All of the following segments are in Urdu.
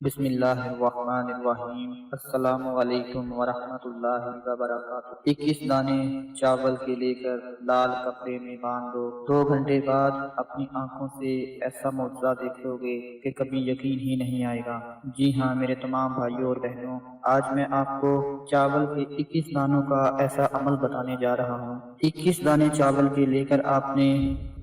بسم اللہ الرحمن الرحیم۔ السلام علیکم ورحمۃ اللہ وبرکاتہ۔ 21 دانے چاول کے لے کر لال کپڑے میں باندھ دو۔ 2 گھنٹے بعد اپنی آنکھوں سے ایسا معجزہ دیکھو گے کہ کبھی یقین ہی نہیں آئے گا۔ جی ہاں میرے تمام بھائیوں اور بہنوں، آج میں آپ کو چاول کے 21 دانوں کا ایسا عمل بتانے جا رہا ہوں۔ 21 دانے چاول کے لے کر آپ نے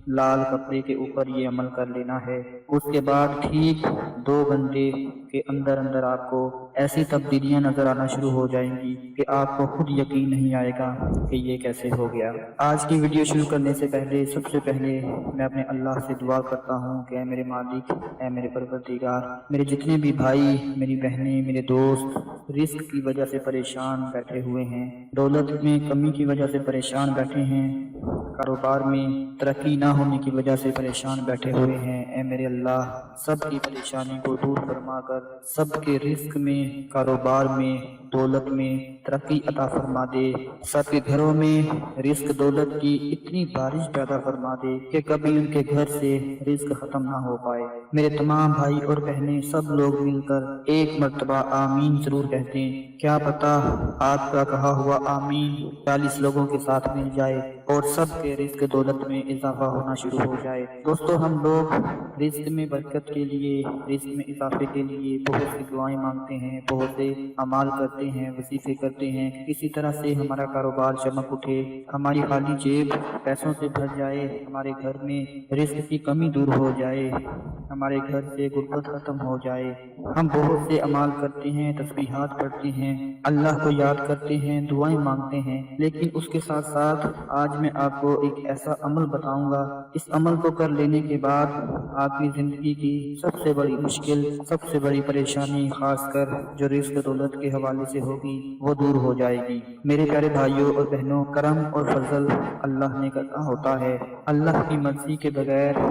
لال کپڑے کے اوپر یہ عمل کر لینا ہے۔ اس کے بعد ٹھیک 2 گھنٹے کے اندر اندر آپ کو ایسی تبدیلیاں نظر آنا شروع ہو جائیں گی کہ آپ کو خود یقین نہیں آئے گا کہ یہ کیسے ہو گیا۔ آج کی ویڈیو شروع کرنے سے پہلے سب سے پہلے میں اپنے اللہ سے دعا کرتا ہوں کہ اے میرے مالک، اے میرے پروردگار، میرے جتنے بھی بھائی، میری بہنیں، میرے دوست رزق کی وجہ سے پریشان بیٹھے ہوئے ہیں، دولت میں کمی کی وجہ سے پریشان بیٹھے ہیں، کاروبار میں ترقی نہ ہونے کی وجہ سے پریشان بیٹھے ہوئے ہیں، اے میرے اللہ سب کی پریشانی کو دور فرما کر سب کے رزق میں، کاروبار میں، دولت میں ترقی عطا فرما دے، سب کے گھروں میں رزق دولت کی اتنی بارش پیدا فرما دے کہ کبھی ان کے گھر سے رزق ختم نہ ہو پائے۔ میرے تمام بھائی اور بہنیں سب لوگ مل کر ایک مرتبہ آمین ضرور کہتے ہیں۔ کیا پتا آپ کا کہا ہوا آمین 40 لوگوں کے ساتھ مل جائے اور سب کے رزق دولت میں اضافہ ہونا شروع ہو جائے۔ دوستو ہم لوگ رزق میں برکت کے لیے، رزق میں اضافے کے لیے بہت سی دعائیں مانگتے ہیں، بہت سے اعمال کرتے ہیں، وظیفے کرتے ہیں کہ کسی طرح سے ہمارا کاروبار چمک اٹھے، ہماری خالی جیب پیسوں سے بھر جائے، ہمارے گھر میں رزق کی کمی دور ہو جائے، ہمارے گھر سے غربت ختم ہو جائے۔ ہم بہت سے اعمال کرتے ہیں، تسبیحات پڑھتے ہیں، اللہ کو یاد کرتے ہیں، دعائیں مانگتے ہیں، لیکن اس کے ساتھ ساتھ آج میں آپ کو ایک ایسا عمل بتاؤں گا، اس عمل کو کر لینے کے بعد آپ کی زندگی کی سب سے بڑی مشکل، سب سے بڑی پریشانی، خاص کر جو رزق دولت کے حوالے سے ہوگی، وہ دور ہو جائے گی۔ میرے پیارے بھائیوں اور بہنوں، کرم اور فضل اللہ نے کرنا ہوتا ہے، اللہ کی مرضی کے بغیر،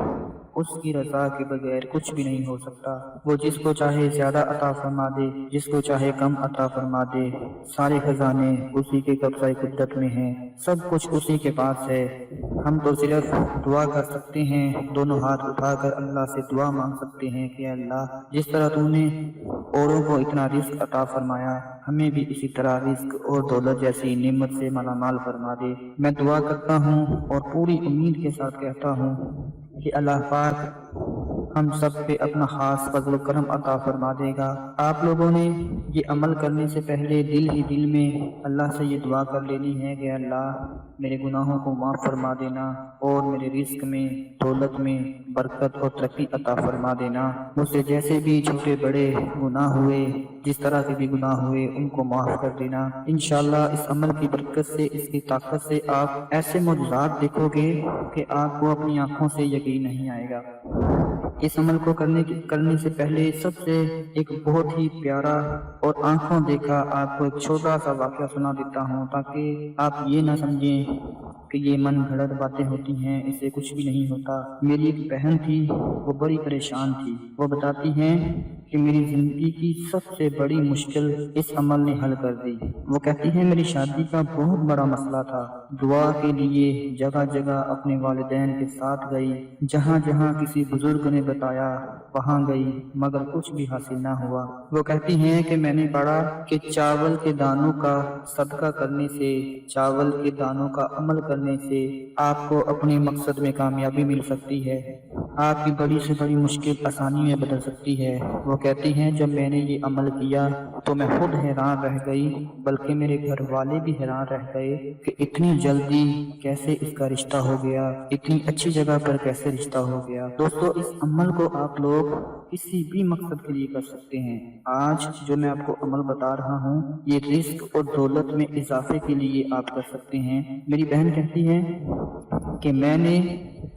اس کی رضا کے بغیر کچھ بھی نہیں ہو سکتا۔ وہ جس کو چاہے زیادہ عطا فرما دے، جس کو چاہے کم عطا فرما دے، سارے خزانے اسی کے قبضہ قدرت میں ہیں، سب کچھ اسی کے پاس ہے۔ ہم تو صرف دعا کر سکتے ہیں، دونوں ہاتھ اٹھا کر اللہ سے دعا مانگ سکتے ہیں کہ اللہ جس طرح تو نے اوروں کو اتنا رزق عطا فرمایا، ہمیں بھی اسی طرح رزق اور دولت جیسی نعمت سے مالا مال فرما دے۔ میں دعا کرتا ہوں اور پوری امید کے ساتھ کہتا ہوں کہ اللہ پاک ہم سب پہ اپنا خاص فضل و کرم عطا فرما دے گا۔ آپ لوگوں نے یہ عمل کرنے سے پہلے دل ہی دل میں اللہ سے یہ دعا کر لینی ہے کہ اللہ میرے گناہوں کو معاف فرما دینا اور میرے رزق میں، دولت میں برکت اور ترقی عطا فرما دینا۔ مجھ سے جیسے بھی چھوٹے بڑے گناہ ہوئے، جس طرح کے بھی گناہ ہوئے، ان کو معاف کر دینا۔ انشاءاللہ اس عمل کی برکت سے، اس کی طاقت سے آپ ایسے معجزات دیکھو گے کہ آپ کو اپنی آنکھوں سے یقین نہیں آئے گا۔ اس عمل کو کرنے سے پہلے سب سے ایک بہت ہی پیارا اور آنکھوں دیکھا آپ کو ایک چھوٹا سا واقعہ سنا دیتا ہوں، تاکہ آپ یہ نہ سمجھیں کہ یہ من گھڑت باتیں ہوتی ہیں، اس سے کچھ بھی نہیں ہوتا۔ میری ایک بہن تھی، وہ بڑی پریشان تھی۔ وہ بتاتی ہیں کہ میری زندگی کی سب سے بڑی مشکل اس عمل نے حل کر دی۔ وہ کہتی ہیں میری شادی کا بہت بڑا مسئلہ تھا، دعا کے لیے جگہ جگہ اپنے والدین کے ساتھ گئی، جہاں جہاں کسی بزرگ نے بتایا وہاں گئی، مگر کچھ بھی حاصل نہ ہوا۔ وہ کہتی ہیں کہ میں نے پڑھا کہ چاول کے دانوں کا صدقہ کرنے سے، چاول کے دانوں کا عمل کرنے سے آپ کو اپنے مقصد میں کامیابی مل سکتی ہے، آپ کی بڑی سے بڑی مشکل آسانی میں بدل سکتی ہے۔ وہ کہتی ہیں جب میں نے یہ عمل کیا تو میں خود حیران رہ گئی، بلکہ میرے گھر والے بھی حیران رہ گئے کہ اتنی جلدی کیسے اس کا رشتہ ہو گیا، اتنی اچھی جگہ پر کیسے رشتہ ہو گیا۔ دوستو اس عمل کو آپ لوگ کسی بھی مقصد کے لیے کر سکتے ہیں۔ آج جو میں آپ کو عمل بتا رہا ہوں، یہ رزق اور دولت میں اضافے کے لیے آپ کر سکتے ہیں۔ میری بہن کہتی ہے کہ میں نے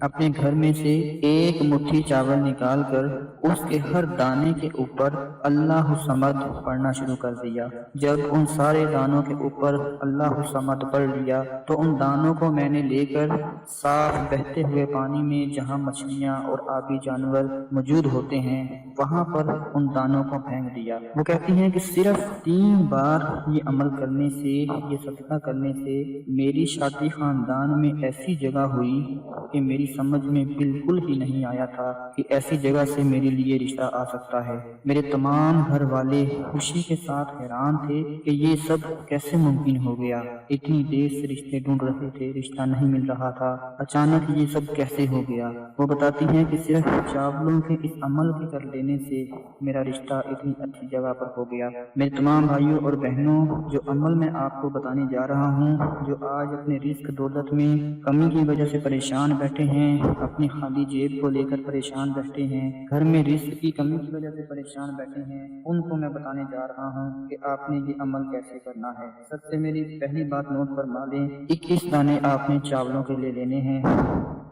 اپنے گھر میں سے ایک مٹھی چاول نکال کر اس کے ہر دانے کے اوپر اللہ الصمد پڑھنا شروع کر دیا۔ جب ان سارے دانوں کے اوپر اللہ الصمد پڑھ لیا تو ان دانوں کو میں نے لے کر صاف بہتے ہوئے پانی میں، جہاں مچھلیاں اور آبی جانور موجود ہوتے ہیں، وہاں پر ان دانوں کو پھینک دیا۔ وہ کہتی ہیں کہ صرف 3 بار یہ عمل کرنے سے، یہ صدقہ کرنے سے میری شادی خاندان میں ایسی جگہ ہوئی کہ میری سمجھ میں بالکل ہی نہیں آیا تھا کہ ایسی جگہ سے میرے لیے رشتہ آ سکتا ہے۔ میرے تمام گھر والے خوشی کے ساتھ حیران تھے کہ یہ سب کیسے ممکن ہو گیا۔ اتنی دیر سے رشتے ڈھونڈ رہے تھے، رشتہ نہیں مل رہا تھا، اچانک یہ سب کیسے ہو گیا۔ وہ بتاتی ہیں کہ صرف چاولوں کے اس عمل کے کر لینے سے میرا رشتہ اتنی اچھی جگہ پر ہو گیا۔ میرے تمام بھائیوں اور بہنوں، جو عمل میں آپ کو بتانے جا رہا ہوں، جو آج اپنے رزق دولت میں کمی کی وجہ سے پریشان بیٹھے ہیں، اپنی خالی جیب کو لے کر پریشان بیٹھے ہیں، گھر میں رزق کی کمی کی وجہ سے پریشان بیٹھے ہیں، ان کو میں بتانے جا رہا ہوں کہ آپ نے یہ عمل کیسے کرنا ہے۔ سب سے میری پہلی بات نوٹ فرما لیں، 21 دانے آپ نے چاولوں کے لے لینے ہیں۔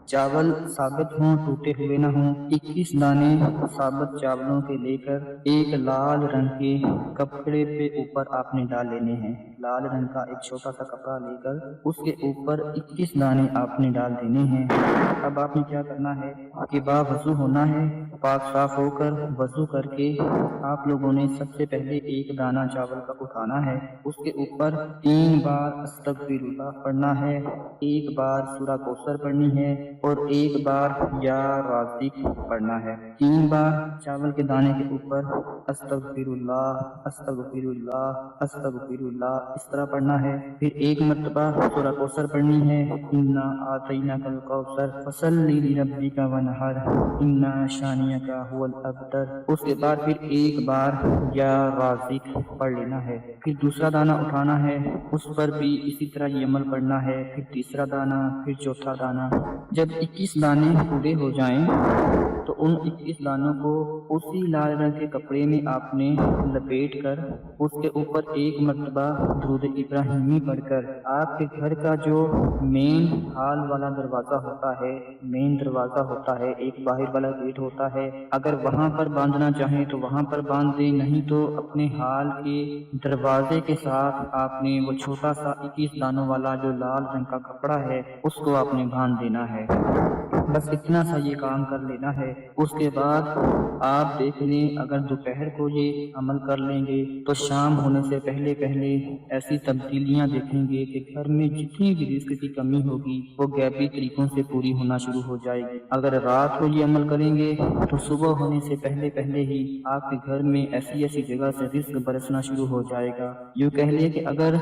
چاول ثابت ہوں، ٹوٹے ہوئے نہ ہوں۔ 21 دانے ثابت چاولوں کے لے کر ایک لال رنگ کے کپڑے پہ اوپر آپ نے ڈال لینے ہیں۔ لال رنگ کا ایک چھوٹا سا کپڑا لے کر اس کے اوپر 21 دانے آپ نے ڈال دینے ہیں۔ اب آپ نے کیا کرنا ہے کہ باوضو ہونا ہے، پاک صاف ہو کر وضو کر کے آپ لوگوں نے سب سے پہلے ایک دانہ چاول کا اٹھانا ہے، اس کے اوپر 3 بار استغفر اللہ پڑھنا ہے، ایک بار سورہ کوثر پڑھنی ہے اور ایک بار یا رازق پڑھنا ہے۔ 3 بار چاول کے دانے کے اوپر استغفر اللہ استغفر اللہ استغفر اللہ اس طرح پڑھنا ہے۔ پھر ایک مرتبہ سورہ کوثر پڑھنی ہے، انا اعطیناک الکوثر فصلی لربک وانحر انا شانئک هو الابتر۔ اس کے بعد پھر ایک بار یا رازق پڑھ لینا ہے۔ پھر دوسرا دانہ اٹھانا ہے، اس پر بھی اسی طرح یہ عمل پڑھنا ہے، پھر تیسرا دانہ، پھر چوتھا دانہ۔ جب 21 دانے پورے ہو جائیں تو ان 21 دانوں کو اسی لال رنگ کے کپڑے میں آپ نے لپیٹ کر اس کے اوپر ایک مرتبہ درود ابراہیمی پڑھ کر آپ کے گھر کا جو مین ہال والا دروازہ ہوتا ہے، مین دروازہ ہوتا ہے، ایک باہر والا گیٹ ہوتا ہے، اگر وہاں پر باندھنا چاہیں تو وہاں پر باندھ دیں، نہیں تو اپنے ہال کے دروازے کے ساتھ آپ نے وہ چھوٹا سا 21 دانوں والا جو لال رنگ کا کپڑا ہے اس کو آپ نے باندھ دینا ہے۔ بس اتنا سا یہ کام کر لینا ہے۔ اس کے بعد آپ دیکھ لیں، اگر دوپہر کو یہ عمل کر لیں گے تو شام ہونے سے پہلے پہلے ایسی تبدیلیاں دیکھیں گے کہ گھر میں جتنی بھی رزق کی کمی ہوگی وہ غیبی طریقوں سے پوری ہونا شروع ہو جائے گی۔ اگر رات کو یہ عمل کریں گے تو صبح ہونے سے پہلے پہلے ہی آپ کے گھر میں ایسی ایسی جگہ سے رزق برسنا شروع ہو جائے گا۔ یوں کہہ لیں کہ اگر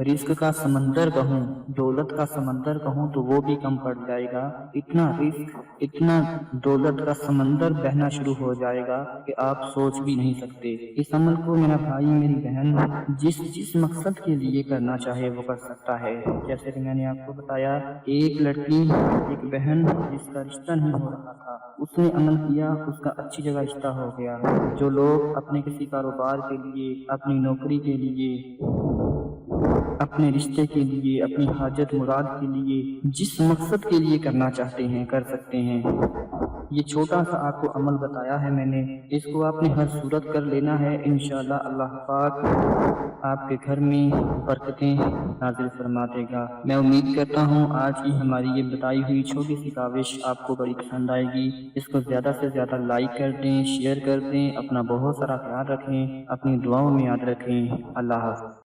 رزق کا سمندر کہوں، دولت کا سمندر کہوں تو وہ بھی کم پڑ جائے گا۔ اتنا رزق، اتنا دولت کا سمندر بہنا شروع ہو جائے گا کہ آپ سوچ بھی نہیں سکتے۔ اس عمل کو میرا بھائی میری بہن جس مقصد کے لیے کرنا چاہے وہ کر سکتا ہے۔ جیسے کہ میں نے آپ کو بتایا، ایک لڑکی، ایک بہن جس کا رشتہ نہیں ہو رہا تھا، اس نے عمل کیا، اس کا اچھی جگہ رشتہ ہو گیا۔ جو لوگ اپنے کسی کاروبار کے لیے، اپنی نوکری کے لیے، اپنے رشتے کے لیے، اپنی حاجت مراد کے لیے، جس مقصد کے لیے کرنا چاہتے ہیں کر سکتے ہیں۔ یہ چھوٹا سا آپ کو عمل بتایا ہے میں نے، اس کو آپ نے ہر صورت کر لینا ہے۔ انشاءاللہ اللہ پاک آپ کے گھر میں برکتیں نازل فرما دے گا۔ میں امید کرتا ہوں آج کی ہماری یہ بتائی ہوئی چھوٹی سی کاوش آپ کو بڑی پسند آئے گی۔ اس کو زیادہ سے زیادہ لائک کر دیں، شیئر کر دیں، اپنا بہت سارا خیال رکھیں، اپنی دعاؤں میں یاد رکھیں۔ اللہ حافظ۔